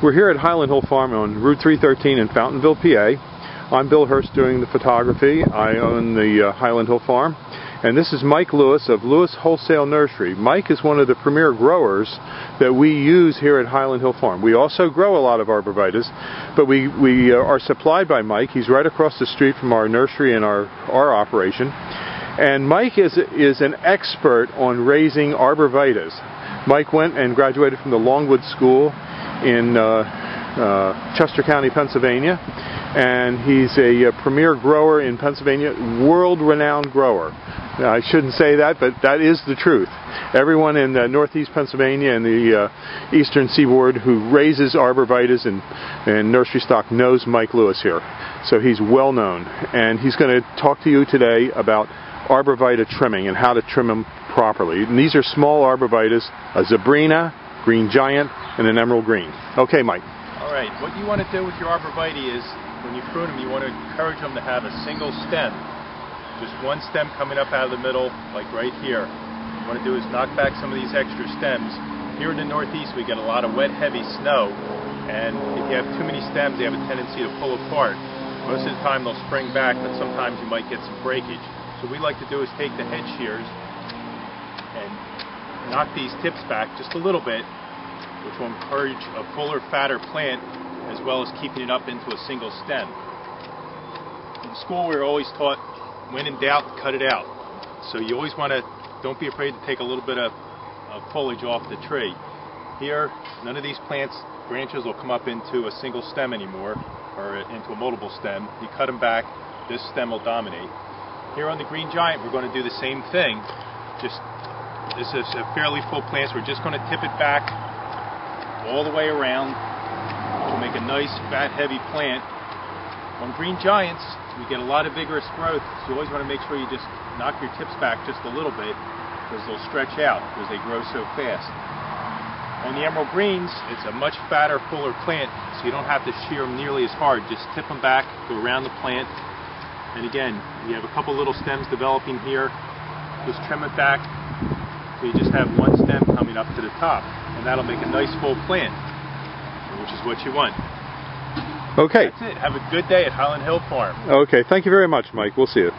We're here at Highland Hill Farm on Route 313 in Fountainville, PA. I'm Bill Hurst doing the photography. I own the Highland Hill Farm. And this is Mike Lewis of Lewis Wholesale Nursery. Mike is one of the premier growers that we use here at Highland Hill Farm. We also grow a lot of arborvitae, but we are supplied by Mike. He's right across the street from our nursery and our operation. And Mike is an expert on raising arborvitae. Mike went and graduated from the Longwood School in Chester County, Pennsylvania, and he's a premier grower in Pennsylvania, world-renowned grower. Now, I shouldn't say that, but that is the truth. Everyone in northeast Pennsylvania and the eastern seaboard who raises arborvitae and nursery stock knows Mike Lewis here. So he's well known, and he's going to talk to you today about arborvitae trimming and how to trim them properly. And these are small arborvitae, a Zebrina, green giant, and an emerald green. Okay, Mike. All right, what you want to do with your arborvitae is, when you prune them, you want to encourage them to have a single stem. Just one stem coming up out of the middle, like right here. What you want to do is knock back some of these extra stems. Here in the Northeast, we get a lot of wet, heavy snow, and if you have too many stems, they have a tendency to pull apart. Most of the time, they'll spring back, but sometimes you might get some breakage. So what we like to do is take the head shears and knock these tips back just a little bit, which will encourage a fuller, fatter plant, as well as keeping it up into a single stem. In school, we were always taught, when in doubt, cut it out. So you always want to, don't be afraid to take a little bit of foliage off the tree. Here, none of these plants, branches will come up into a single stem anymore, or into a multiple stem. You cut them back, this stem will dominate. Here on the green giant, we're going to do the same thing. This is a fairly full plant, so we're just going to tip it back all the way around, which will make a nice, fat, heavy plant. On green giants, we get a lot of vigorous growth, so you always want to make sure you just knock your tips back just a little bit, because they'll stretch out because they grow so fast. On the emerald greens, it's a much fatter, fuller plant, so you don't have to shear them nearly as hard. Just tip them back, go around the plant, and again, you have a couple little stems developing here. Just trim it back, so you just have one stem coming up to the top, and that'll make a nice full plant, which is what you want. Okay. That's it. Have a good day at Highland Hill Farm. Okay, thank you very much, Mike. We'll see you.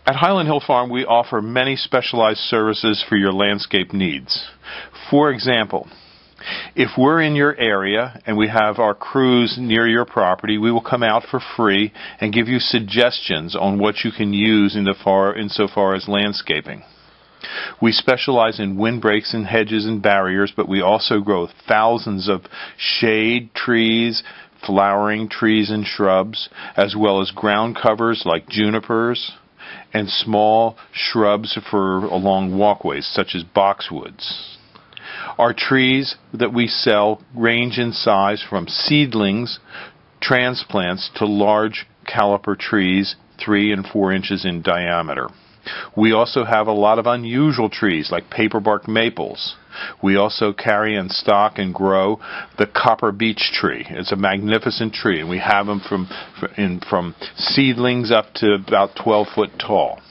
At Highland Hill Farm, we offer many specialized services for your landscape needs. For example, if we're in your area and we have our crews near your property, we will come out for free and give you suggestions on what you can use insofar as landscaping. We specialize in windbreaks and hedges and barriers, but we also grow thousands of shade trees, flowering trees and shrubs, as well as ground covers like junipers, and small shrubs for along walkways, such as boxwoods. Our trees that we sell range in size from seedlings, transplants, to large caliper trees 3 and 4 inches in diameter. We also have a lot of unusual trees like paperbark maples. We also carry in stock and grow the copper beech tree. It's a magnificent tree, and we have them from seedlings up to about 12 foot tall.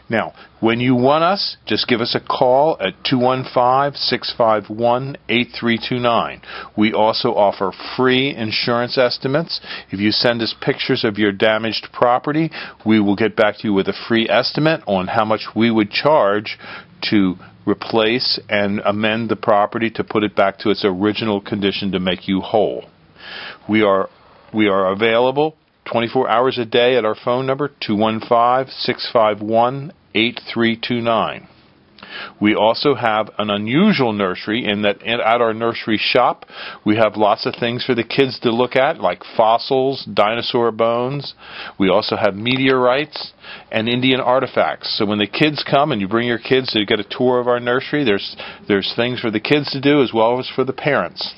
Now, when you want us, just give us a call at 215-651-8329. We also offer free insurance estimates. If you send us pictures of your damaged property, we will get back to you with a free estimate on how much we would charge to replace and amend the property to put it back to its original condition to make you whole. We are available 24 hours a day at our phone number, 215-651-8329. We also have an unusual nursery in that at our nursery shop we have lots of things for the kids to look at, like fossils, dinosaur bones. We also have meteorites and Indian artifacts. So when the kids come and you bring your kids to get a tour of our nursery, there's things for the kids to do as well as for the parents.